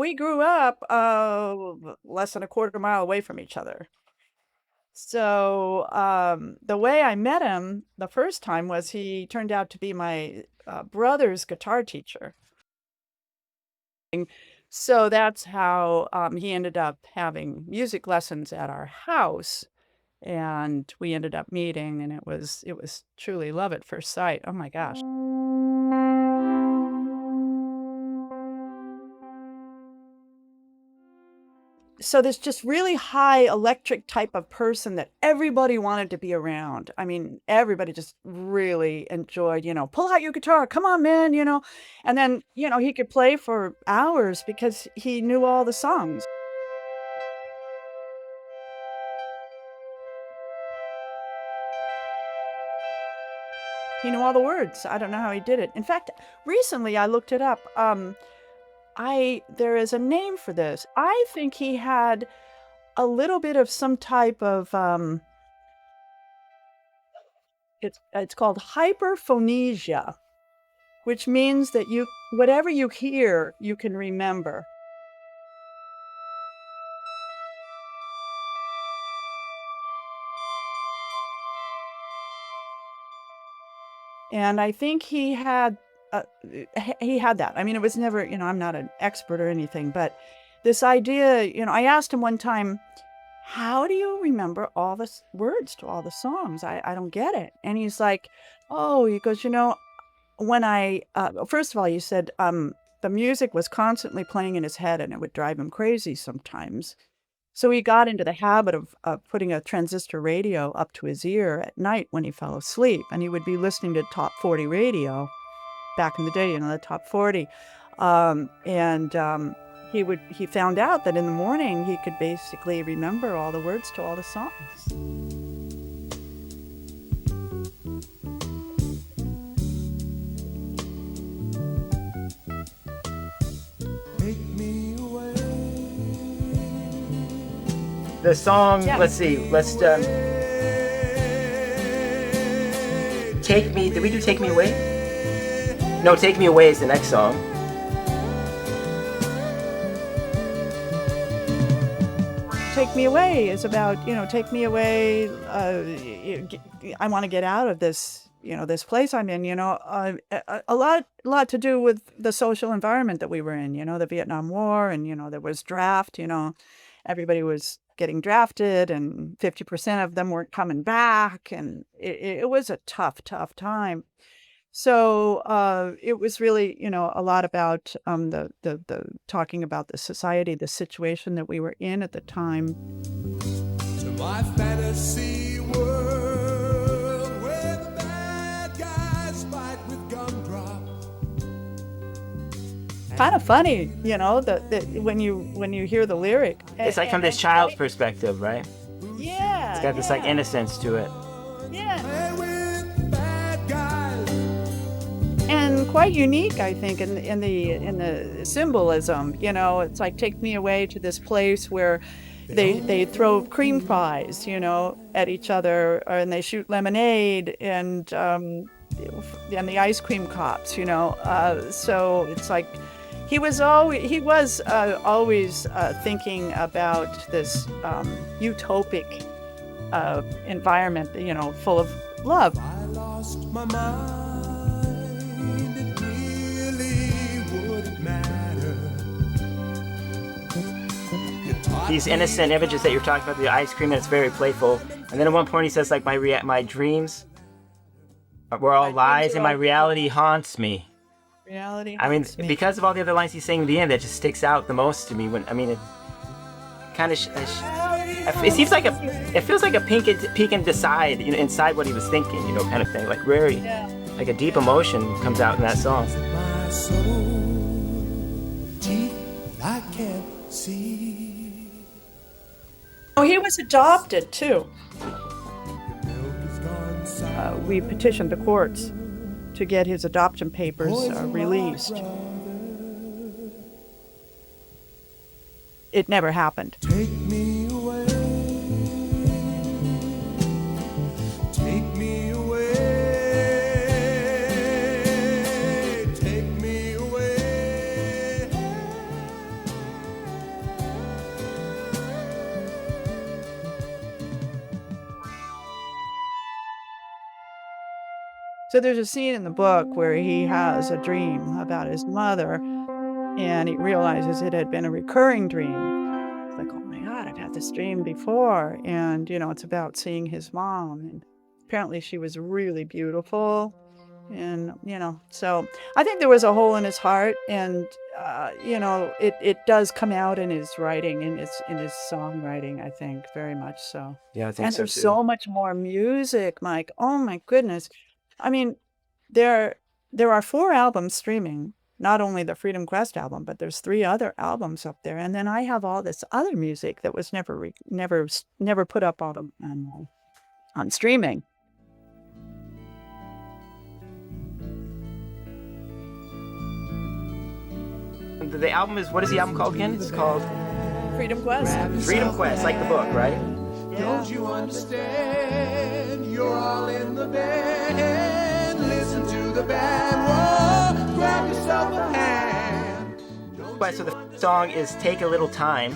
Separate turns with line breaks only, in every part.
we grew up less than a quarter mile away from each other. So the way I met him the first time was he turned out to be my brother's guitar teacher. So that's how he ended up having music lessons at our house, and we ended up meeting, and it was truly love at first sight. Oh my gosh. So this just really high electric type of person that everybody wanted to be around. I mean, everybody just really enjoyed, pull out your guitar, come on, man, and then, he could play for hours because he knew all the songs. He knew all the words. I don't know how he did it. In fact, recently I looked it up. There is a name for this. I think he had a little bit of some type of it's called hyperphonesia, which means that whatever you hear, you can remember. And I think he had that. I mean, it was never, I'm not an expert or anything, but this idea, I asked him one time, how do you remember all the words to all the songs? I don't get it. And he's like, oh, he goes, when first of all, you said the music was constantly playing in his head and it would drive him crazy sometimes. So he got into the habit of putting a transistor radio up to his ear at night when he fell asleep, and he would be listening to top 40 radio back in the day, the top 40. He found out that in the morning he could basically remember all the words to all the songs.
The song,
Yeah.
let's see, Take Me, did we do Take Me Away? No, Take Me Away is the next song.
Take Me Away is about, take me away. I want to get out of this, this place I'm in, a lot to do with the social environment that we were in, the Vietnam War, and, there was draft, everybody was getting drafted and 50% of them weren't coming back. And it was a tough time. So it was really, a lot about the talking about the society, the situation that we were in at the time.
To my fantasy world where the bad guys fight with gumdrops.
Kind of funny, when you hear the lyric.
It's like from this child's perspective, right?
Yeah.
It's got this like innocence to it.
Yeah.
Play with bad guys.
And quite unique, I think, in the symbolism. It's like, take me away to this place where they throw cream pies, at each other, and they shoot lemonade and the ice cream cops, So it's like he was always thinking about this utopic environment, full of love.
I lost my mind. It really wouldn't matter.
These innocent images that you're talking about, the ice cream, and it's very playful. And then at one point he says, like, my dreams were all lies, and my reality haunts me.
Reality.
I mean, because of all the other lines he's saying at the end, that just sticks out the most to me. It kind of, it seems like it feels like a peek inside, inside what he was thinking, kind of thing. Like very, like a deep emotion comes out in that song.
My soul, teeth I can't see.
Oh, he was adopted too.
Milk is gone sour.
We petitioned the courts to get his adoption papers released. It never happened.
Take me away. Take me away. Take me away.
So there's a scene in the book where he has a dream about his mother, and he realizes it had been a recurring dream. It's like, oh my God, I've had this dream before. And, it's about seeing his mom. And apparently she was really beautiful. And, so I think there was a hole in his heart. And, it does come out in his writing, in his songwriting, I think, very much so.
Yeah, I think
And
so
there's
too.
so much more music, Mike. Oh my goodness. I mean, there are 4 albums streaming, not only the Freedom Quest album, but there's 3 other albums up there. And then I have all this other music that was never put up on streaming.
The album is, what is the album called again? It's called
Freedom Quest.
Freedom Quest, like the book, right?
Don't you understand? You're all in the band. Listen to the band. Whoa, grab yourself a hand.
Right, so the song is Take a Little Time.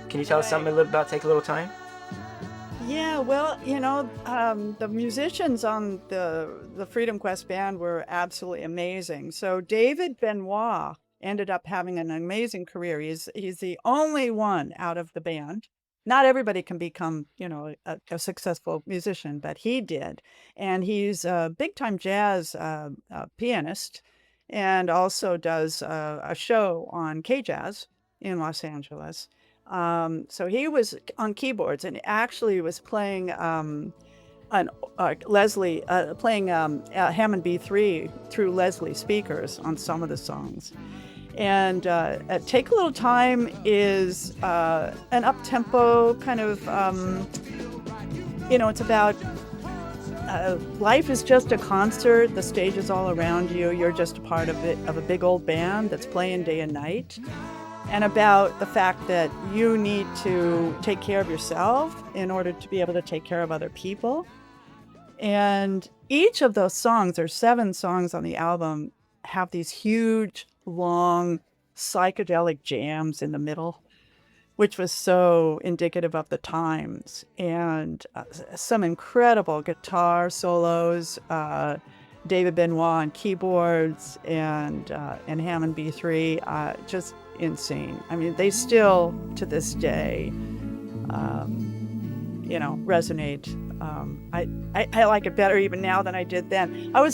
Can you tell us something a little about Take a Little Time?
Yeah, well, the musicians on the Freedom Quest band were absolutely amazing. So David Benoit ended up having an amazing career. He's the only one out of the band. Not everybody can become, a successful musician, but he did. And he's a big-time jazz pianist, and also does a show on K-Jazz in Los Angeles. So he was on keyboards and actually was playing Leslie, playing Hammond B3 through Leslie speakers on some of the songs. And Take a Little Time is an up-tempo kind of, it's about life is just a concert. The stage is all around you. You're just a part of a big old band that's playing day and night. And about the fact that you need to take care of yourself in order to be able to take care of other people. And each of those songs, there's 7 songs on the album, have these huge, long, psychedelic jams in the middle, which was so indicative of the times. And some incredible guitar solos, David Benoit on keyboards, and Hammond B3, just insane. I mean, they still, to this day, resonate. I like it better even now than I did then. I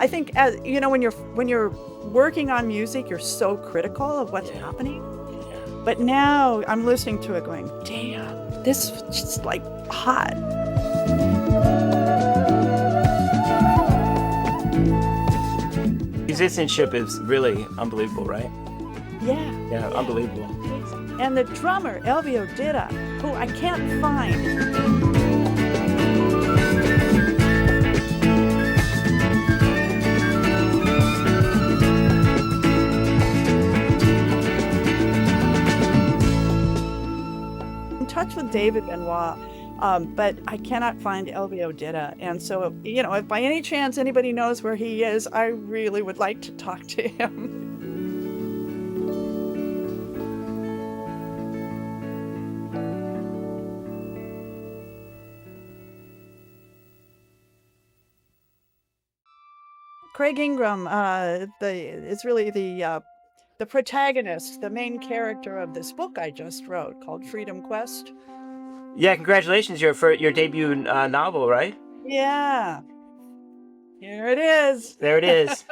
think, as when you're working on music, you're so critical of what's happening. But now I'm listening to it going, damn, this is just like hot.
Musicianship is really unbelievable, right?
Yeah.
Yeah, unbelievable.
And the drummer, Elvio Dida, who I can't find. Touch with David Benoit, but I cannot find Elvio Dida. And so, if by any chance anybody knows where he is, I really would like to talk to him. Craig Ingraham is really the protagonist, the main character of this book I just wrote called Freedom Quest.
Yeah, congratulations for your debut novel, right?
Yeah. Here it is.
There it is.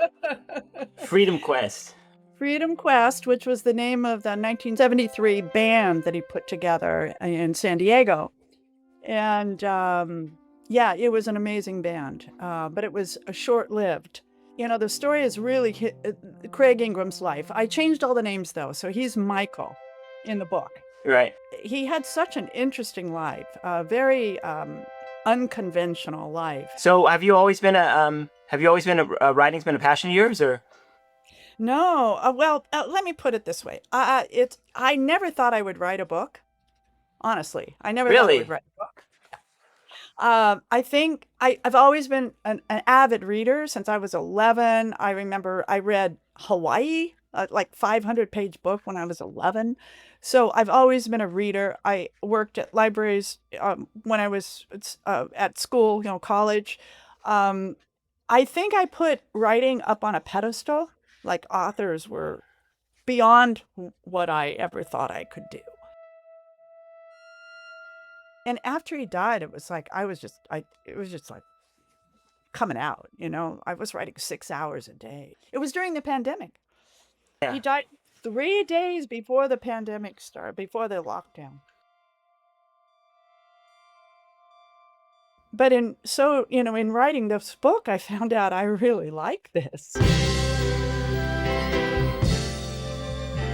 Freedom Quest.
Freedom Quest, which was the name of the 1973 band that he put together in San Diego. And it was an amazing band, but it was short-lived. The story is really Craig Ingraham's life. I changed all the names, though, so he's Michael in the book.
Right.
He had such an interesting life, a very unconventional life.
So, have you always been writing's been a passion of yours, or?
No. Let me put it this way. I never thought I would write a book. Honestly, I never thought I would write a book. I think I've always been an avid reader since I was 11. I remember I read Hawaii, like 500-page book when I was 11. So I've always been a reader. I worked at libraries when I was at school, college. I think I put writing up on a pedestal, like authors were beyond what I ever thought I could do. And after he died, it was like it was just like coming out, you know. I was writing 6 hours a day. It was during the pandemic.
Yeah.
He died 3 days before the pandemic started, before the lockdown. But in writing this book, I found out I really like this.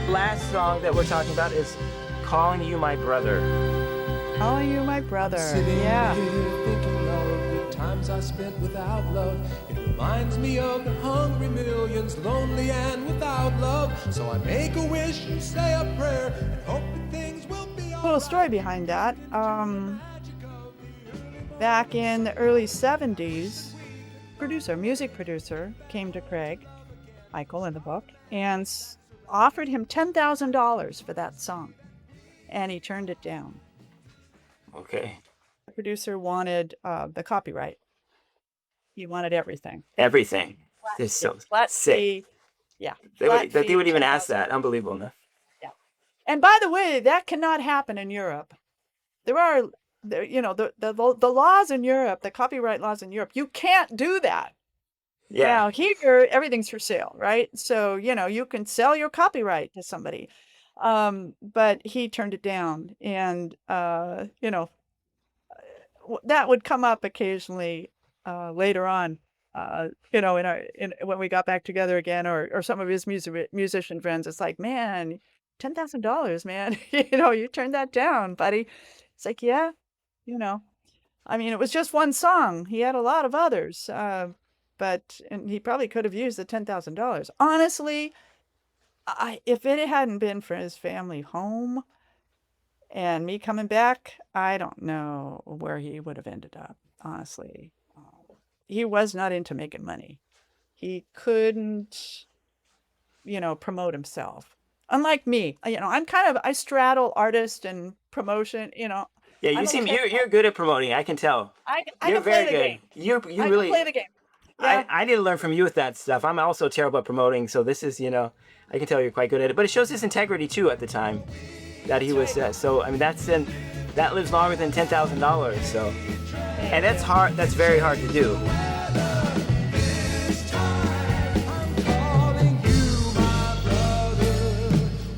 Last song that we're talking about is Calling You My Brother.
Calling You My Brother.
Sitting
Yeah.
here thinking of the times I spent without love. It reminds me of the hungry millions, lonely and without love. So I make a wish and say a prayer and hope that things will be all
Little story behind that. Back in the early 70s, music producer, came to Craig, Michael in the book, and offered him $10,000 for that song. And he turned it down.
Okay.
The producer wanted the copyright. He wanted everything.
Everything. This is so
Flat
sick.
fee. Yeah.
That they
fee,
would even ask
10,000.
that. Unbelievable enough.
Yeah. And by the way, that cannot happen in Europe. There are, the laws in Europe, the copyright laws in Europe, you can't do that.
Yeah.
Now, here, everything's for sale, right? So, you can sell your copyright to somebody. But he turned it down. And, that would come up occasionally later on, when we got back together again, or some of his musician friends. It's like, man, $10,000, man, you turned that down, buddy. It's like, yeah, I mean, it was just one song. He had a lot of others, and he probably could have used the $10,000. Honestly, if it hadn't been for his family home and me coming back, I don't know where he would have ended up, honestly. He was not into making money. He couldn't, promote himself. Unlike me, I straddle artist and promotion,
Yeah, you're good at promoting. I can tell.
I
You're
can play
very
the
good.
game.
You
I
really.
can play the game. Yeah.
I need to learn from you with that stuff. I'm also terrible at promoting, so this is, I can tell you're quite good at it. But it shows his integrity too at the time that he was. So I mean, that lives longer than $10,000. So, and that's hard. That's very hard to do.
this time. I'm calling you my brother.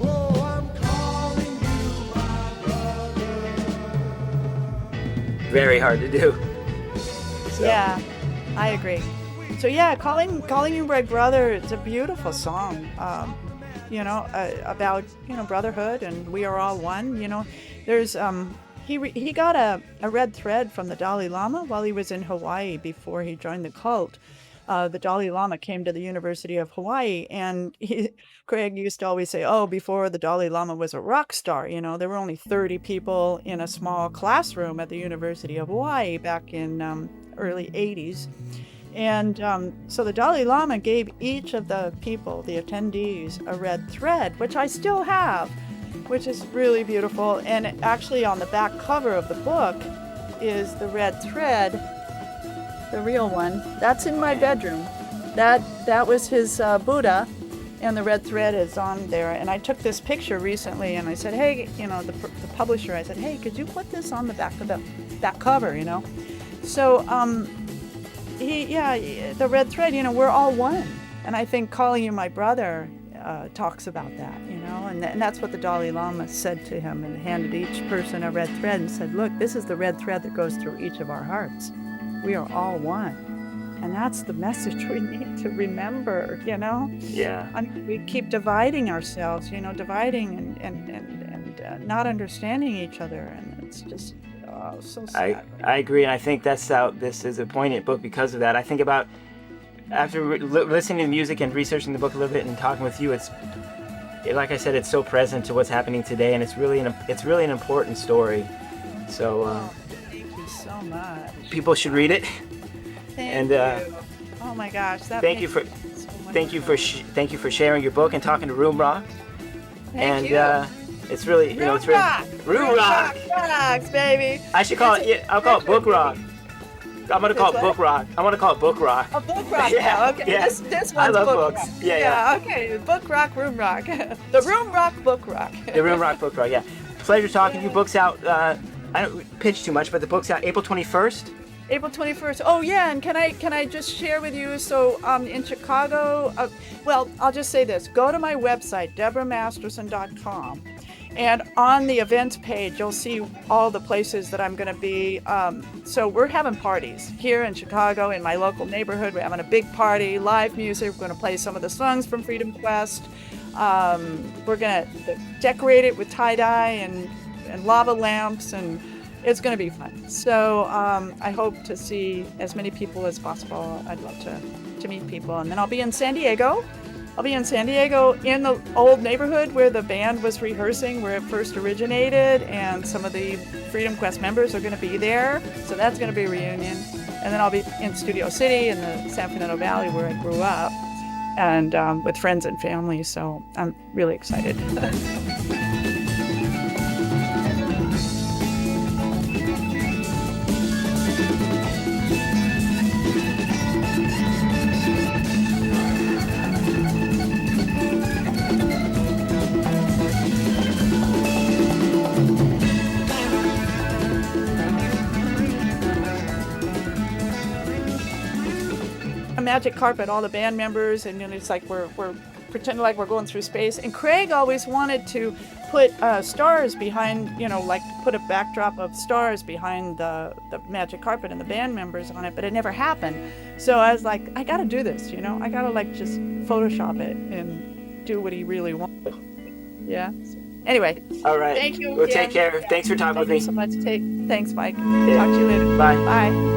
Oh, I'm calling you my brother.
Very hard to do. So.
Yeah, I agree. So yeah, calling you my brother. It's a beautiful song. About brotherhood, and we are all one. There's he got a red thread from the Dalai Lama while he was in Hawaii before he joined the cult. The Dalai Lama came to the University of Hawaii, and Craig used to always say, "Oh, before the Dalai Lama was a rock star, there were only 30 people in a small classroom at the University of Hawaii back in early 80s." And so the Dalai Lama gave each of the people, the attendees, a red thread, which I still have, which is really beautiful. And actually on the back cover of the book is the red thread, the real one. That's in my bedroom. That was his Buddha, and the red thread is on there. And I took this picture recently, and I said, hey, the publisher, I said, hey, could you put this on the back of the back cover, So, the red thread, we're all one. And I think Calling You My Brother talks about that, and that's what the Dalai Lama said to him, and handed each person a red thread and said, look, this is the red thread that goes through each of our hearts. We are all one. And that's the message we need to remember,
Yeah.
I mean, we keep dividing ourselves, dividing and not understanding each other. And it's just so sad.
I agree, and I think that's how this is a poignant book because of that. I think about after listening to the music and researching the book a little bit and talking with you, it's like I said, it's so present to what's happening today, and it's really an important story. So
Thank you so much.
people should read it.
Thank you. Oh my gosh, that
Thank you
makes
for
me so much
thank you
better.
thank you for sharing your book and talking to RoomRock.
Thank
And
you.
it's really it's really
RoomRock
RoomRock.
rocks, baby.
I should call it. I'll call it Book Rock. I'm gonna call it book rock. I want to call it book rock.
A book rock.
Yeah,
Now. Okay.
yeah.
This
I
one's
love
book
books.
rock.
Yeah.
Okay. Book rock, room rock. The room rock, book rock.
The RoomRock book rock. Yeah. Pleasure talking to you. Books out. I don't pitch too much, but the book's out April 21st.
April 21st. Oh yeah, and can I just share with you? So in Chicago, well, I'll just say this: go to my website, DeboraMasterson.com, and on the events page, you'll see all the places that I'm going to be. So we're having parties here in Chicago, in my local neighborhood. We're having a big party, live music. We're going to play some of the songs from FreedomQuest. We're going to decorate it with tie-dye and lava lamps, and it's going to be fun. So I hope to see as many people as possible. I'd love to meet people. And then I'll be in San Diego. I'll be in San Diego in the old neighborhood where the band was rehearsing, where it first originated, and some of the FreedomQuest members are going to be there. So that's going to be a reunion. And then I'll be in Studio City in the San Fernando Valley where I grew up, and with friends and family. So I'm really excited. Magic carpet, all the band members, and it's like we're pretending like we're going through space. And Craig always wanted to put stars behind, like put a backdrop of stars behind the magic carpet and the band members on it, but it never happened. So I was like, I gotta do this, I gotta like just Photoshop it and do what he really wanted. Yeah. So, anyway.
All right.
Thank you.
Well, take care. Thanks for talking with me.
Thank you so much. Thanks, Mike.
Yeah.
Talk to you later.
Bye.
Bye.